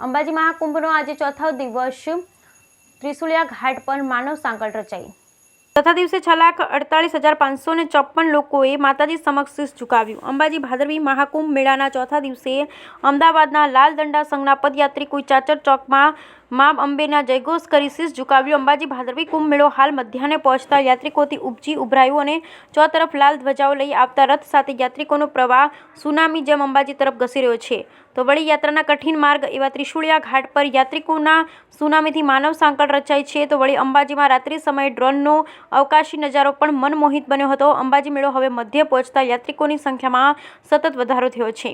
અંબાજી મહાકુંભનો આજે ચોથો દિવસ ત્રિશુલિયા ઘાટ પર માનવ સાંકળ રચાઈ। ચોથા દિવસે 6,48,554 લોકોએ માતાજી સમક્ષ શીશ ઝુકાવ્યું। અંબાજી ભાદરવી મહાકુંભ મેળાના ચોથા દિવસે અમદાવાદના લાલ દંડા સંઘના પદયાત્રિકોએ ચાચર ચોકમાં મા અંબેના જયઘોષ કરી શીશ ઝુકાવ્યું। અંબાજી ભાદરવી કુંભ મેળો હાલ મધ્યાહને પહોંચતા યાત્રિકોથી ઉપજી ઉભરાયું અને ચોતરફ લાલ ધ્વજાઓ લઈ આવતા રથ સાથે યાત્રિકોનો પ્રવાહ સુનામી જેમ અંબાજી તરફ ઘસી રહ્યો છે। તો વળી યાત્રાના કઠિન માર્ગ એવા ત્રિશુલિયા ઘાટ પર યાત્રિકોના સુનામીથી માનવ સાંકળ રચાય છે। તો વળી અંબાજીમાં રાત્રિ સમયે ડ્રોનનો અવકાશી નજારો પણ મનમોહિત બન્યો હતો। અંબાજી મેળો હવે મધ્ય પહોંચતા યાત્રિકોની સંખ્યામાં સતત વધારો થયો છે।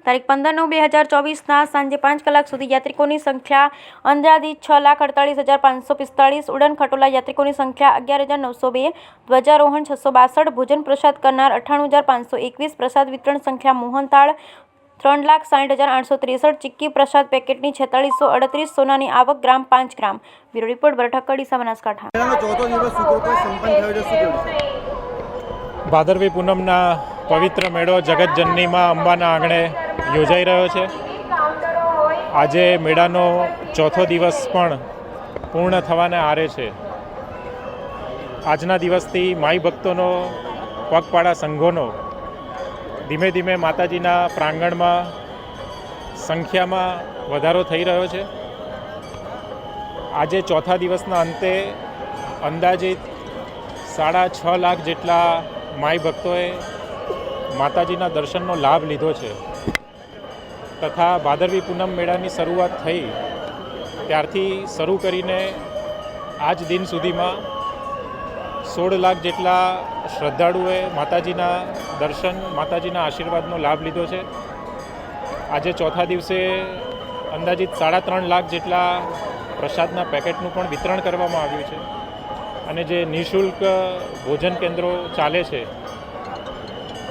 તારીખ 15/9/2024ના સાંજે 5 કલાક સુધી યાત્રિકોની સંખ્યા અંદાજિત 6,48,545, ઉડાન ખટોલા યાત્રિકોની સંખ્યા 11,902, ધ્વજારોહણ 662, ભોજન પ્રસાદ કરનાર 98,521, પ્રસાદ વિતરણ સંખ્યા મોહનથાળ 3,60,863, ચિક્કી પ્રસાદ પેકેટની 4638, સોનાની આવક ગ્રામ 5 ગ્રામ। બ્યુરો રિપોર્ટ બરઠક ડીસા બનાસકાંઠા। ભાદરવી પૂનમના પવિત્ર મેળો જગતજનનીમાં અંબાના આંગણે યોજાઈ રહ્યો છે। આજે મેળાનો ચોથો દિવસ પણ પૂર્ણ થવાને આરે છે। આજના દિવસથી માઈ ભક્તોનો પગપાળા સંઘોનો ધીમે ધીમે માતાજીના પ્રાંગણમાં સંખ્યામાં વધારો થઈ રહ્યો છે। આજે ચોથા દિવસના અંતે અંદાજિત 6.5 લાખ જેટલા માઈ ભક્તોએ માતાજીના દર્શનનો લાભ લીધો છે તથા ભાદરવી પૂનમ મેળાની શરૂઆત થઈ ત્યારથી શરૂ કરીને આજ દિન સુધીમાં 16 લાખ જેટલા શ્રદ્ધાળુઓએ માતાજીના દર્શન, માતાજીના આશીર્વાદનો લાભ લીધો છે। આજે ચોથા દિવસે અંદાજિત 3.5 લાખ જેટલા પ્રસાદના પેકેટનું પણ વિતરણ કરવામાં આવ્યું છે અને જે નિઃશુલ્ક ભોજન કેન્દ્રો ચાલે છે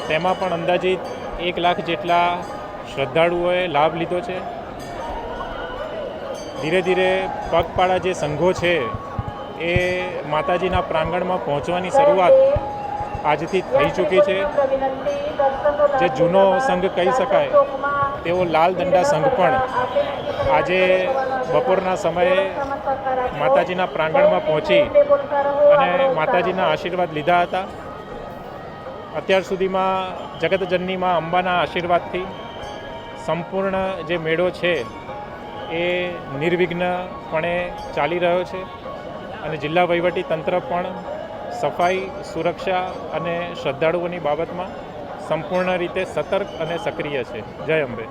તેમાં પણ અંદાજિત 1 લાખ જેટલા શ્રદ્ધાળુઓએ લાભ લીધો છે। ધીરે ધીરે પગપાળા જે સંઘો છે એ માતાજીના પ્રાંગણમાં પહોંચવાની શરૂઆત આજથી થઈ ચૂકી છે। જે જૂનો સંઘ કહી શકાય તેવો લાલ દંડા સંઘ પણ આજે બપોરના સમયે માતાજીના પ્રાંગણમાં પહોંચી અને માતાજીના આશીર્વાદ લીધા હતા। અત્યાર સુધીમાં જગતજનનીમાં અંબાના આશીર્વાદથી સંપૂર્ણ જે મેળો છે એ નિર્વિઘ્નપણે ચાલી રહ્યો છે અને જિલ્લા વહીવટી તંત્ર પણ સફાઈ, સુરક્ષા અને શ્રદ્ધાળુઓની બાબતમાં સંપૂર્ણ રીતે સતર્ક અને સક્રિય છે। જય અંબે।